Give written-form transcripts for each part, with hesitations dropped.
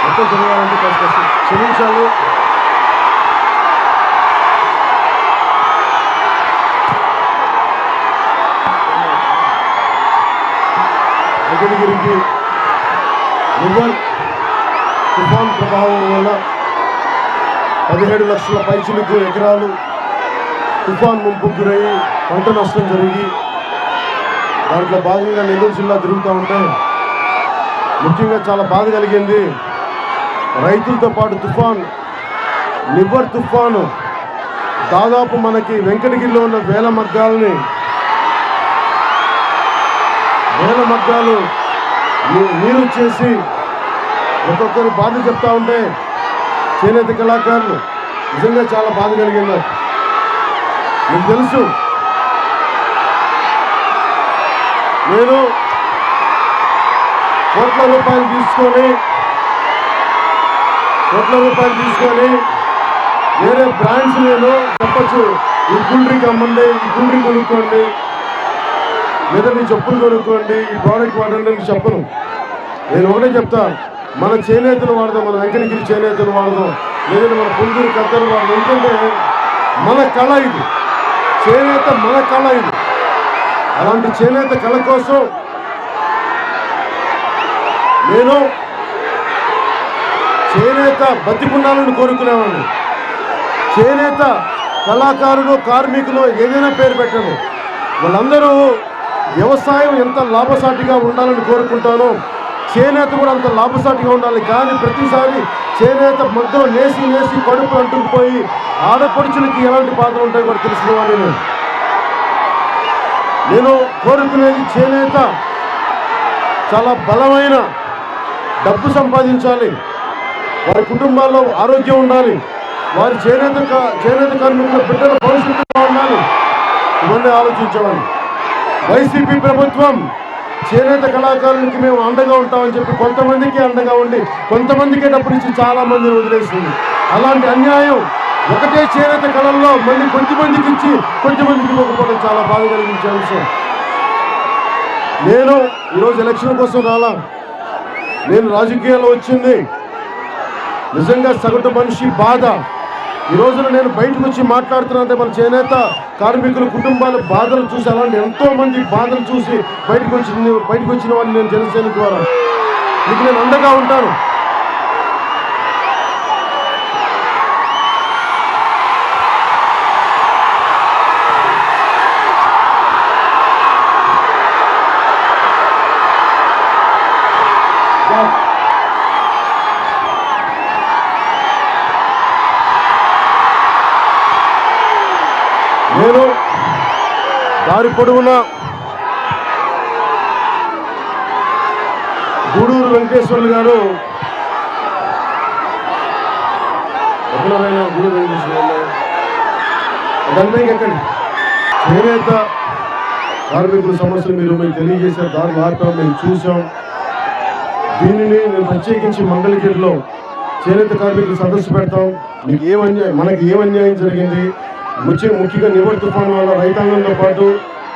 మొత్తం తెలియాలంటే కాస్త క్షమించాలి. వెంకటగిరికి నివర్ తుఫాన్ ప్రభావం వల్ల 17 లక్షల పైచిలకు ఎకరాలు తుఫాన్ ముంపుకు గురయ్యి పంట నష్టం జరిగి దాంట్లో భాగంగా నెల్లూరు జిల్లా తిరుగుతూ ఉంటే ముఖ్యంగా చాలా బాధ కలిగింది. రైతులతో పాటు నివర్ తుఫాను దాదాపు మనకి వెంకటగిరిలో ఉన్న వేల మగ్గాలు నీరు చేసి ఒక్కొక్కరు బాధ చెప్తా ఉంటే చేనేత కళాకారులు నిజంగా చాలా బాధ కలిగింది. మీకు తెలుసు, నేను కోట్ల రూపాయలు తీసుకొని వేరే బ్రాండ్స్ నేను చెప్పచ్చు, ఈ కూల్ డ్రింక్ అమ్మండి, ఈ కూల్ డ్రింక్ కొనుక్కోండి, లేదా నీ చెప్పులు కొనుక్కోండి, ఈ ప్రోడక్ట్ వాడండి అని చెప్పను. నేను ఒకటే చెప్తా, మన చేనేతలు వాడదాం, మన వెంకటగిరి చేనేతలు వాడదాం, లేదంటే మన పుంజూరు కత్తలు వాడదాం. ఎందుకంటే మన కళ ఇది, చేనేత మన కళ ఇది. అలాంటి చేనేత కళ కోసం నేను చేనేత బతికుండాలని కోరుకునేవాడిని. చేనేత కళాకారులు, కార్మికులు ఏదైనా పేరు పెట్టండి, వాళ్ళందరూ వ్యవసాయం ఎంత లాభసాటిగా ఉండాలని కోరుకుంటానో చేనేత కూడా అంత లాభసాటిగా ఉండాలి. కానీ ప్రతిసారి చేనేత మధ్యలో నేసి కడుపు అంటుకుపోయి ఆడపడుచులకి ఎలాంటి బాధలు ఉంటాయో కూడా తెలిసిన వాడిని నేను కోరుకునేది. చేనేత చాలా బలమైన డబ్బు సంపాదించాలి, వారి కుటుంబాల్లో ఆరోగ్యం ఉండాలి, వారి చేనేత కార్మికుల బిడ్డల భవిష్యత్తుగా ఉండాలి. ఇవన్నీ ఆలోచించేవాడిని. వైసీపీ ప్రభుత్వం చేనేత కళాకారులకి మేము అండగా ఉంటామని చెప్పి కొంతమందికి అండగా ఉండి కొంతమందికే డబ్బులు ఇచ్చి చాలా మందిని వదిలేస్తుంది. అలాంటి అన్యాయం ఒకటే చేనేత కళల్లో మళ్ళీ కొంతమందికి ఇచ్చి కొంతమందికి ఇవ్వకపోవడం చాలా బాధ కలిగించే అంశం. నేను ఈరోజు ఎలక్షన్ కోసం రాలా, నేను రాజకీయాల్లో వచ్చింది నిజంగా సగటు మనిషి బాధ. ఈ రోజున నేను బయటకు వచ్చి మాట్లాడుతున్నానంటే మన చేనేత కార్మికుల కుటుంబాల బాధలు చూసి, అలాంటి ఎంతో మంది బాధలు చూసి బయటకు వచ్చిన వాడిని నేను జనసేన ద్వారా. మీకు నేను అండగా ఉంటాను. నేను దారి పొడవునా గూడూరు వెంకటేశ్వర్లు గారు ఎక్కడైనా గూడూరు వెంకటేశ్వర్లు దానిపై ఎక్కండి. చేనేత కార్మికుల సమస్యలు మీకు తెలియజేశారు, దారి మార్పం మేము చూసాం. దీనిని నేను ప్రత్యేకించి మంగళగిరిలో చేనేత కార్మికులు సదస్సు పెడతాం. మనకి ఏం అన్యాయం జరిగింది, ముఖ్యంగా నివర్ తుఫాను వల్ల రైతాంగంతో పాటు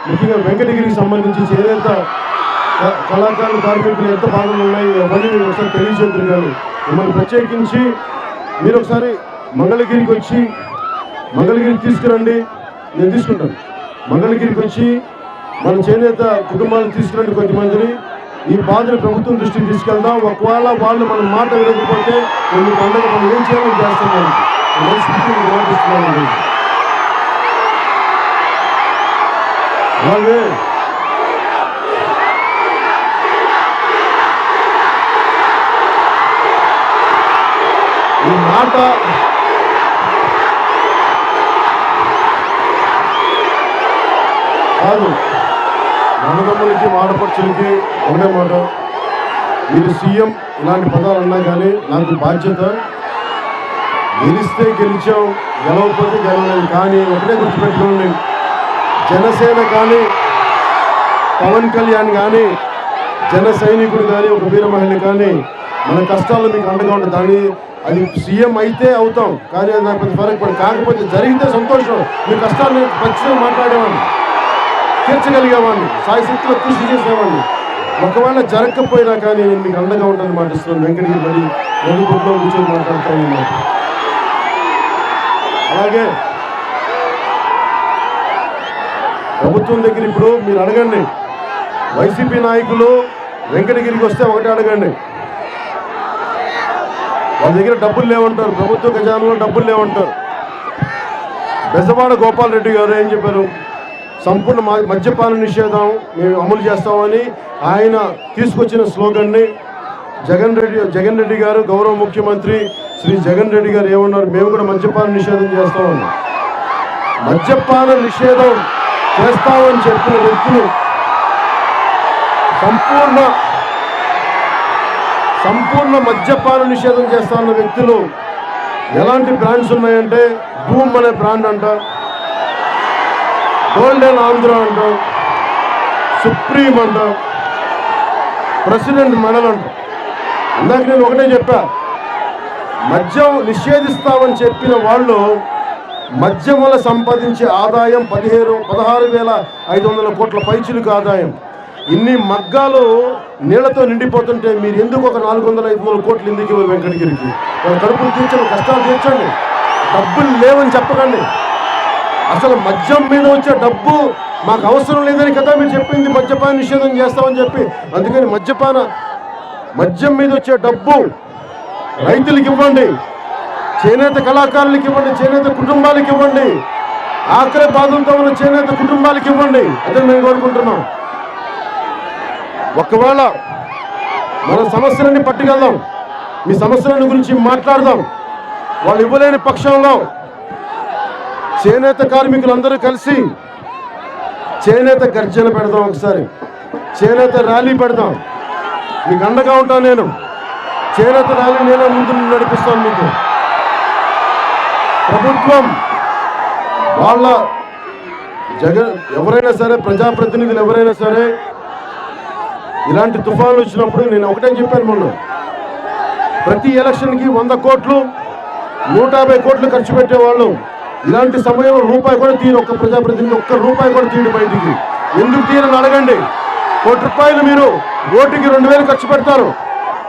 ముఖ్యంగా వెంకటగిరికి సంబంధించి చేనేత కళాకారులు కార్మికులు ఎంత బాధలు ఉన్నాయి అవన్నీ మీరు ఒకసారి తెలియజేద్దరు. కానీ మిమ్మల్ని ప్రత్యేకించి మీరు ఒకసారి మంగళగిరికి వచ్చి మంగళగిరికి తీసుకురండి, నేను తీసుకుంటాను. మంగళగిరికి వచ్చి మన చేనేత కుటుంబాలను తీసుకురండి, కొద్దిమందిని. ఈ బాధను ప్రభుత్వం దృష్టికి తీసుకెళ్దాం. ఒకవేళ వాళ్ళు మన మాట వినకపోతే మీకు అండగా మనం ఏం చేయాలని చేస్తున్నాను మాటిస్తున్నాను. అలాగే ఈ మాట కాదు, అన్నదమ్ములకి ఆడపడుచులకి ఒకటే మాట, మీరు సీఎం ఇలాంటి పదాలు అన్నా కానీ నాకు బాధ్యత. గెలిస్తే గెలిచాం, గెలవకపోతే గెలవలేదు. కానీ ఒకటే గుర్తుపెట్టుకోండి, జనసేన కానీ పవన్ కళ్యాణ్ కానీ జన సైనికుడు కానీ ఒక వీర మహిళ కానీ మన కష్టాలు మీకు అండగా ఉంటుంది. దాన్ని అది సీఎం అయితే అవుతాం, కానీ అది నాకు పెద్ద ఫరక్ పడదు. కాకపోతే జరిగితే సంతోషం, మీ కష్టాలు నేను ఖచ్చితంగా మాట్లాడేవాడిని, తీర్చగలిగేవాడిని, సాయశక్తిలో కృషి చేసేవాడిని. ఒకవేళ జరగకపోయినా కానీ నేను మీకు అండగా ఉంటాను మాటిస్తున్నాను. వెంకటగిరి నలుగురిలో కూర్చొని మాట్లాడతాను. అలాగే ప్రభుత్వం దగ్గర ఇప్పుడు మీరు అడగండి, వైసీపీ నాయకులు వెంకటగిరికి వస్తే ఒకటే అడగండి, వాళ్ళ దగ్గర డబ్బులు లేవంటారు, ప్రభుత్వ ఖజానాలో డబ్బులు లేవంటారు. బెజవాడ గోపాల్ రెడ్డి గారు ఏం చెప్పారు? సంపూర్ణ మద్యపాన నిషేధం మేము అమలు చేస్తామని ఆయన తీసుకొచ్చిన స్లోగన్ని జగన్ రెడ్డి గారు, గౌరవ ముఖ్యమంత్రి శ్రీ జగన్ రెడ్డి గారు ఏమన్నారు? మేము కూడా మద్యపాన నిషేధం చేస్తామని. మద్యపాన నిషేధం చేస్తామని చెప్పిన వ్యక్తులు సంపూర్ణ మద్యపాన నిషేధం చేస్తామన్న వ్యక్తులు ఎలాంటి బ్రాండ్స్ ఉన్నాయంటే, బూమ్ అనే బ్రాండ్ అంట, గోల్డెన్ ఆంధ్ర అంట, సుప్రీం అంట, ప్రెసిడెంట్ మెడల్ అంట. ఇందాక నేను ఒకటే చెప్పా, మద్యం నిషేధిస్తామని చెప్పిన వాళ్ళు మద్యం వల్ల సంపాదించే ఆదాయం 16,500 కోట్ల పైచిలకు ఆదాయం. ఇన్ని మగ్గాలు నీళ్లతో నిండిపోతుంటే మీరు ఎందుకు ఒక 400-500 కోట్లు ఎందుకు ఇవ్వరు వెంకటగిరికి? వాళ్ళ కడుపులు తీర్చండి, కష్టాలు తీర్చండి, డబ్బులు లేవని చెప్పకండి. అసలు మద్యం మీద వచ్చే డబ్బు మాకు అవసరం లేదని కదా మీరు చెప్పింది, మద్యపాన నిషేధం చేస్తామని చెప్పి. అందుకని మద్యం మీద వచ్చే డబ్బు రైతులకు ఇవ్వండి, చేనేత కళాకారులకు ఇవ్వండి, చేనేత కుటుంబాలకు ఇవ్వండి, ఆఖరి బాధలతో ఉన్న చేనేత కుటుంబాలకు ఇవ్వండి. అదే మేము కోరుకుంటున్నాం. ఒకవేళ మన సమస్యలన్నీ పట్టుకెళ్దాం, మీ సమస్యల గురించి మాట్లాడదాం. వాళ్ళు ఇవ్వలేని పక్షంలో చేనేత కార్మికులందరూ కలిసి చేనేత గర్జన పెడదాం, ఒకసారి చేనేత ర్యాలీ పెడదాం. మీకు అండగా ఉంటాను నేను. చేనేత ర్యాలీ నేనే ముందు నడిపిస్తాను మీకు. ప్రభుత్వం వాళ్ళ ఎవరైనా సరే, ప్రజాప్రతినిధులు ఎవరైనా సరే, ఇలాంటి తుఫాన్లు వచ్చినప్పుడు నేను ఒకటే చెప్పాను మొన్న, ప్రతి ఎలక్షన్కి 100 కోట్లు 150 కోట్లు ఖర్చు పెట్టేవాళ్ళు. ఇలాంటి సమయంలో రూపాయి కూడా తీరు, ఒక్క ప్రజాప్రతినిధి ఒక్క రూపాయి కూడా తీయడు బయటికి. ఎందుకు తీరని అడగండి. ₹1 మీరు ఓటుకి 2,000 ఖర్చు పెడతారు.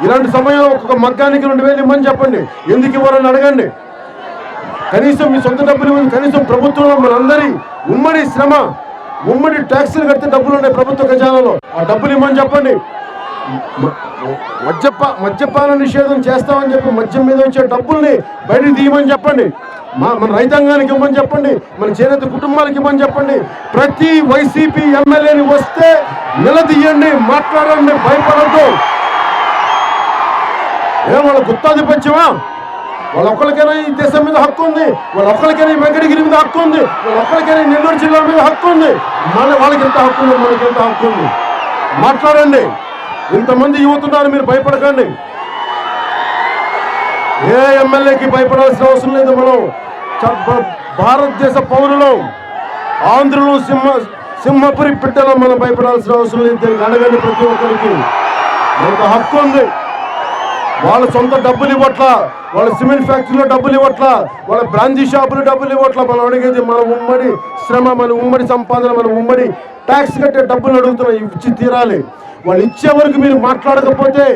ఇలాంటి సమయంలో ఒక్కొక్క మగ్గానికి 2,000 ఇవ్వమని చెప్పండి. ఎందుకు ఇవ్వాలని అడగండి. కనీసం మీ సొంత డబ్బులు ఇవ్వండి. కనీసం ప్రభుత్వంలో మనందరి ఉమ్మడి శ్రమ, ఉమ్మడి ట్యాక్సీలు కడితే డబ్బులు ఉన్నాయి ప్రభుత్వ ఖజానాలో, ఆ డబ్బులు ఇవ్వమని చెప్పండి. మద్యపాన నిషేధం చేస్తామని చెప్పి మద్యం మీద వచ్చే డబ్బుల్ని బయటకు తీయమని చెప్పండి. మన రైతాంగానికి ఇవ్వమని చెప్పండి, మన చేనేత కుటుంబాలకు ఇవ్వమని చెప్పండి. ప్రతి వైసీపీ ఎమ్మెల్యేని వస్తే నిలదీయండి, మాట్లాడండి, భయపడద్దు. వాళ్ళ గుత్తాధిపత్యమా? వాళ్ళ ఒక్కరికైనా ఈ దేశం మీద హక్కు ఉంది, వాళ్ళ ఒక్కరికైనా ఈ వెంకటగిరి మీద హక్కు ఉంది, వాళ్ళ ఒక్కరికైనా నెల్లూరు జిల్లా మీద హక్కు ఉంది. వాళ్ళకి ఎంత హక్కు ఉంది, మనకి ఎంత హక్కు ఉంది? మాట్లాడండి. ఇంతమంది యువతున్నారు, మీరు భయపడకండి. ఏ ఎమ్మెల్యేకి భయపడాల్సిన అవసరం లేదు. మనం భారతదేశ పౌరులం, ఆంధ్రులు, సింహపురి పిట్టలో మనం భయపడాల్సిన అవసరం లేదు. దీనికి అడగండి. ప్రతి ఒక్కరికి మనకు హక్కు ఉంది. వాళ్ళ సొంత డబ్బులు ఇవ్వట్లా, వాళ్ళ సిమెంట్ ఫ్యాక్టరీలో డబ్బులు ఇవ్వట్లా, వాళ్ళ బ్రాంచీ షాపులు డబ్బులు ఇవ్వట్లా. మనం అడిగేది మన ఉమ్మడి శ్రమ, మన ఉమ్మడి సంపాదన, మన ఉమ్మడి ట్యాక్స్ కట్టే డబ్బులు అడుగుతున్నాం. ఇచ్చి తీరాలి. వాళ్ళు ఇచ్చే వరకు మీరు మాట్లాడకపోతే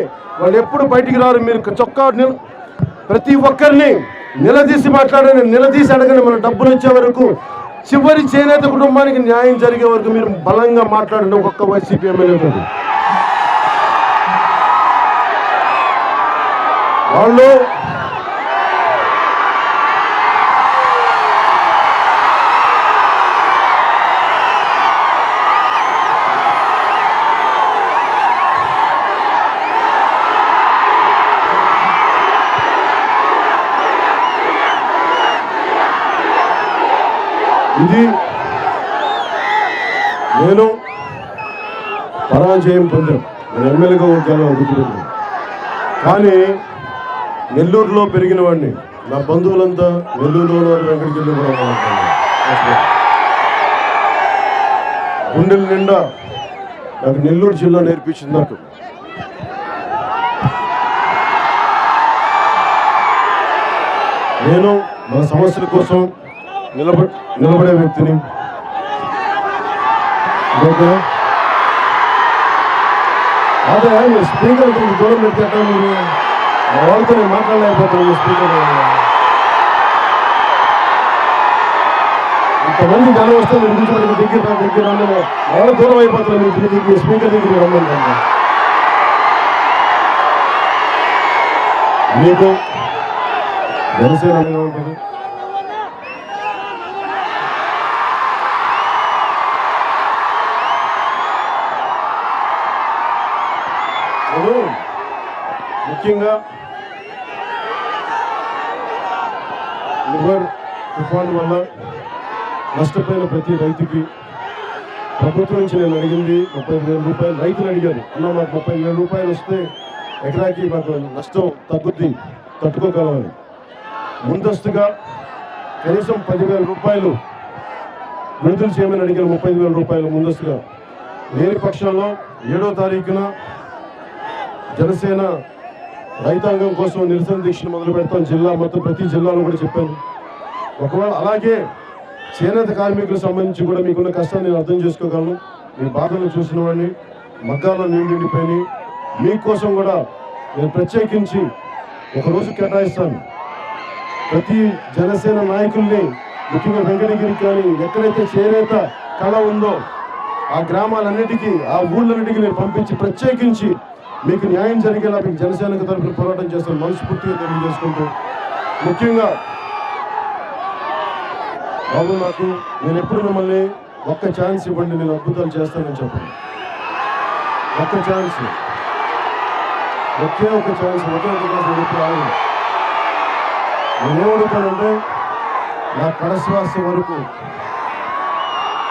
వాళ్ళు ఎప్పుడు బయటికి రారు. మీరు చొక్కా ప్రతి ఒక్కరిని నిలదీసి మాట్లాడండి, నిలదీసి అడగండి. మన డబ్బులు వచ్చే వరకు, చివరి చేనేత కుటుంబానికి న్యాయం జరిగే వరకు మీరు బలంగా మాట్లాడండి. ఒక్కొక్క వైసీపీ ఎమ్మెల్యే వాళ్ళు ఇది నేను పరాజయం పొందాను. నేను ఎమ్మెల్యేగా గుర్తుపెట్టాను. కానీ నెల్లూరులో పెరిగిన వాడిని, నా బంధువులంతా నెల్లూరులో వెంకటగిరిలో కూడా గుండెల నిండా నాకు నెల్లూరు జిల్లా నేర్పించింది. నాకు నేను మన సమస్యల కోసం నిలబడే వ్యక్తిని. అదే స్పీకర్ దూరం పెట్టి మా వాళ్ళతో నేను మాట్లాడలేకపోతున్నాను. స్పీకర్ ఇంతమంది జనం వస్తే మీరు కూర్చోడానికి దగ్గర వాళ్ళ దూరం అయిపోతున్నాను. మీ స్పీకర్ దగ్గర రమ్మంటాను. మీకు జనసేన అనేది ఉంటుంది. ముఖ్యంగా లివర్ తుఫాను వల్ల నష్టపోయిన ప్రతి రైతుకి ప్రభుత్వం నుంచి నేను అడిగింది 35,000 రూపాయలు. రైతులు అడిగారు, అన్న మాకు 35,000 రూపాయలు వస్తే ఎకరాకి మాకు నష్టం తగ్గుద్ది, తట్టుకోగలమని. ముందస్తుగా కనీసం 10,000 రూపాయలు విడుదల చేయమని అడిగారు. 35,000 రూపాయలు ముందస్తుగా లేని పక్షంలో 7వ తారీఖున జనసేన రైతాంగం కోసం నిరసన దీక్షను మొదలు పెడతాం. జిల్లా మొత్తం ప్రతి జిల్లాలో కూడా చెప్పాను. ఒకవేళ అలాగే చేనేత కార్మికులకు సంబంధించి కూడా మీకున్న కష్టాన్ని నేను అర్థం చేసుకోగలను. మీ బాధలను చూసిన వాడిని, మగ్గాల్లో నీళ్ళు నిండిపోయి మీకోసం కూడా నేను ప్రత్యేకించి ఒకరోజు కేటాయిస్తాను. ప్రతి జనసేన నాయకుల్ని, ముఖ్యంగా వెంకటగిరికి కానీ ఎక్కడైతే చేనేత కళ ఉందో ఆ గ్రామాలన్నిటికీ, ఆ ఊళ్ళన్నిటికీ నేను పంపించి ప్రత్యేకించి మీకు న్యాయం జరిగేలా మీకు జనసేనకు తరఫున పోరాటం చేస్తాను మనస్ఫూర్తిగా తెలియజేసుకుంటూ, ముఖ్యంగా బాబు నాకు నేను ఎప్పుడు మిమ్మల్ని ఒక్క ఛాన్స్ ఇవ్వండి, నేను అద్భుతాలు చేస్తానని చెప్పండి. ఒక్క ఛాన్స్, ఒకే ఒక ఛాన్స్ ఎప్పుడు ఆగదు. నేనేమడుగుతానంటే నా కడశ్వాస వరకు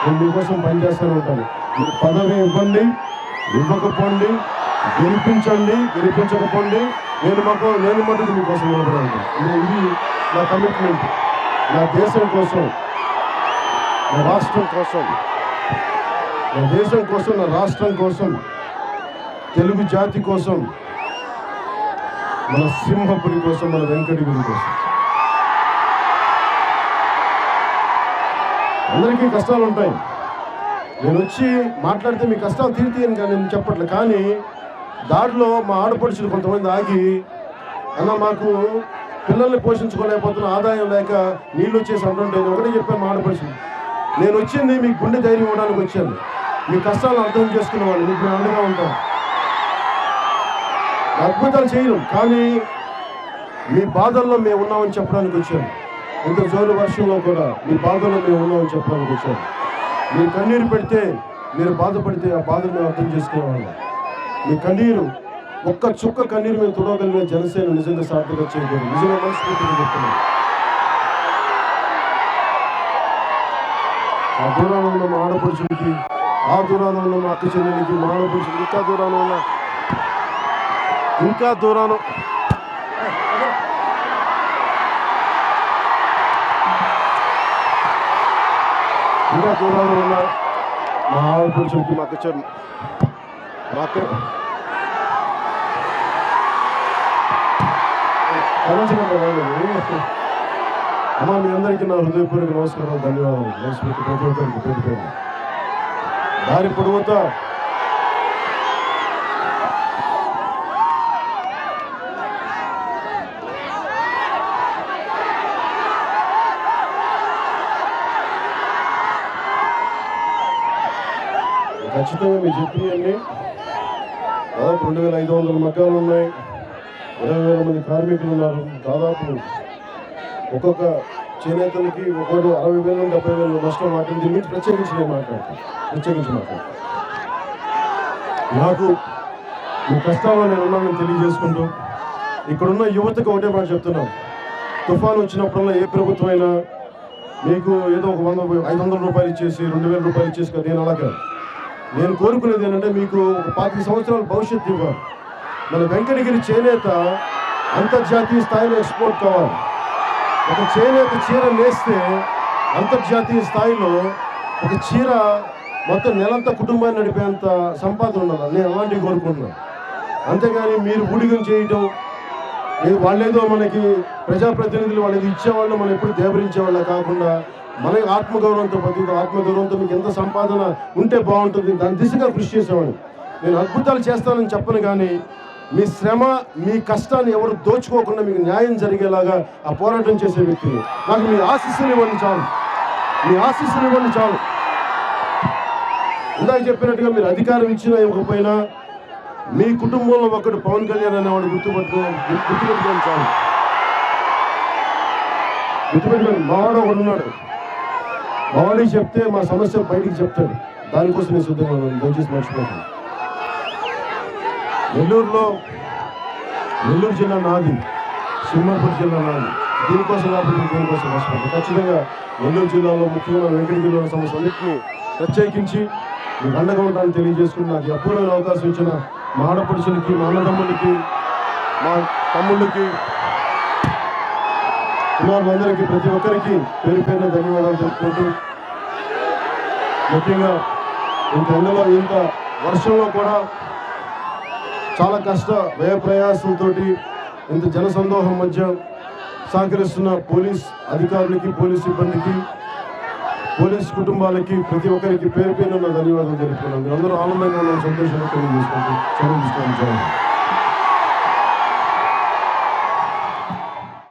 నేను మీకోసం పనిచేస్తూనే ఉంటాను. మీరు పదవి ఇవ్వండి, ఇవ్వకపోండి, గెలిపించండి, గెలిపించకపోండి, నేను మటుకు మీకోసం నిలబడాలి. ఇది నా కమిట్మెంట్. నా దేశం కోసం, నా రాష్ట్రం కోసం, నా దేశం కోసం, నా రాష్ట్రం కోసం, తెలుగు జాతి కోసం, మన సింహపురి కోసం, మన వెంకటగిరి కోసం. అందరికీ కష్టాలు ఉంటాయి. నేను వచ్చి మాట్లాడితే మీ కష్టాలు తీరుతాయని కానీ నేను చెప్పట్లేదు. కానీ దారిలో మా ఆడపడుచులు కొంతమంది ఆగి, అన్న మాకు పిల్లల్ని పోషించుకోలేకపోతున్న, ఆదాయం లేక నీళ్ళు వచ్చేసి అంటుంటే ఒకటే చెప్పాను మా ఆడపడుచులు, నేను వచ్చింది మీకు గుండె ధైర్యం ఇవ్వడానికి వచ్చాను. మీ కష్టాలను అర్థం చేసుకునే వాళ్ళు మీకు నేను అండగా ఉంటాను. అద్భుతాలు చేయను, కానీ మీ బాధల్లో మేము ఉన్నామని చెప్పడానికి వచ్చాను. ఇంత జోరు వర్షంలో కూడా మీ బాధల్లో మేము ఉన్నామని చెప్పడానికి వచ్చాను. మీరు కన్నీరు పెడితే, మీరు బాధపడితే ఆ బాధను మేము అర్థం చేసుకునేవాళ్ళం. మీ కన్నీరు, ఒక్క చుక్క కన్నీరు మేము తుడవగలిగిన జనసేన నిజంగా సార్థక చేయకూడదు. నిజంగా మనస్ఫూర్తిగా చెప్తున్నాను. ఆ దూరాన ఉన్న మా ఆడపడుచులకి, ఆ దూరాన ఉన్న మా అక్క చెల్లెలకి, మా ఆడపడుచులకి, ఇంకా దూరాన ఉన్న, ఇంకా దూరాన ఉన్న మా ఆడపడుచులకి, మా అక్క అమ్మ, మీ అందరికీ నా హృదయపూర్వక నమస్కారాలు, ధన్యవాదాలు. మనస్ఫూర్తి ప్రతి ఒక్కరికి పేరు పేరు. దారి పొడవుతా ఖచ్చితంగా మీరు చెప్పినవన్నీ దాదాపు 2,500 మగ్గాలు ఉన్నాయి, 20,000 మంది కార్మికులు ఉన్నారు. దాదాపు ఒక్కొక్క చేనేతలకి ఒక్కొక్కటి 60,000 నుండి 70,000 నష్టం. వాటిని దీని నుంచి ప్రత్యేకించి మాట్లాడతాను. నాకు మీ కష్టాల్లో నేను ఉన్నానని తెలియజేసుకుంటూ, ఇక్కడున్న యువతకు ఒకటే మాట చెప్తున్నాను. తుఫాను వచ్చినప్పుడల్లా ఏ ప్రభుత్వం అయినా మీకు ఏదో ఒక 500 రూపాయలు ఇచ్చేసి 2,000 రూపాయలు ఇచ్చేసి కదా, నేను అలాగే. నేను కోరుకునేది ఏంటంటే మీకు ఒక 25 సంవత్సరాల భవిష్యత్తు ఇవ్వాలి. మన వెంకటగిరి చేనేత అంతర్జాతీయ స్థాయిలో ఎక్స్పోర్ట్ కావాలి. ఒక చేనేత చీర నేస్తే అంతర్జాతీయ స్థాయిలో ఒక చీర మొత్తం నెలంతా కుటుంబాన్ని నడిపేంత సంపాదన ఉండాలి. నేను అలాంటివి కోరుకుంటున్నాను. అంతేగాని మీరు ఊడిగం చేయటం, వాళ్ళేదో మనకి ప్రజాప్రతినిధులు వాళ్ళకి ఇచ్చేవాళ్ళు మనం ఎప్పుడు దేవరించేవాళ్ళ కాకుండా, మనకి ఆత్మగౌరవంతో బతుకుతాం. ఆత్మగౌరవంతో మీకు ఎంత సంపాదన ఉంటే బాగుంటుంది, దాని దిశగా కృషి చేసేవాడిని. నేను అద్భుతాలు చేస్తానని చెప్పను, కానీ మీ శ్రమ మీ కష్టాన్ని ఎవరు దోచుకోకుండా మీకు న్యాయం జరిగేలాగా ఆ పోరాటం చేసే వ్యక్తిని. నాకు మీ ఆశీస్సులు ఇవ్వండి చాలు, మీ ఆశీస్సులు ఇవ్వండి చాలు. ఇందాక చెప్పినట్టుగా మీరు అధికారం ఇచ్చినా ఇవ్వకపోయినా మీ కుటుంబంలో ఒకడు పవన్ కళ్యాణ్ అనేవాడు గుర్తుపెట్టుకోండి చాలు. గుర్తుపెట్టుకోండి, మావాడు ఒకడు ఉన్నాడు, మావాడికి చెప్తే మా సమస్య బయటికి చెప్తాడు. దానికోసం నేను సిద్ధంగా ఉన్నాను, దయచేసి మర్చిపోతాను. నెల్లూరు జిల్లా నాది, సింహాపూర్ జిల్లా నాది. దీనికోసం కాబట్టి దీనికోసం మర్చిపోతాను. ఖచ్చితంగా నెల్లూరు జిల్లాలో ముఖ్యంగా వెంకటగిరిలో సమస్య అన్నింటినీ ప్రత్యేకించి మీకు అండగా ఉంటానని తెలియజేసుకుని నాకు అపూర్వమైన అవకాశం ఇచ్చిన మా ఆడపడుచులకి, మా అన్నదమ్ములకి, మా తమ్ముళ్ళకి, కుమారులందరికీ ప్రతి ఒక్కరికి పేరు పేరున ధన్యవాదాలు తెలుపుకుంటూ, ముఖ్యంగా ఇంత ఎండలో ఇంత వర్షంలో కూడా చాలా వ్యయ ప్రయాసాలతోటి ఇంత జనసందోహం మధ్య సహకరిస్తున్న పోలీస్ అధికారులకి, పోలీస్ సిబ్బందికి, పోలీస్ కుటుంబాలకి ప్రతి ఒక్కరికి పేరు పేరున ధన్యవాదాలు తెలుపుతున్నాను. మీరు అందరూ ఆనందంగా ఉన్న సంతోషంగా తెలియజేసుకుంటూ సెలవు తీసుకుంటాను.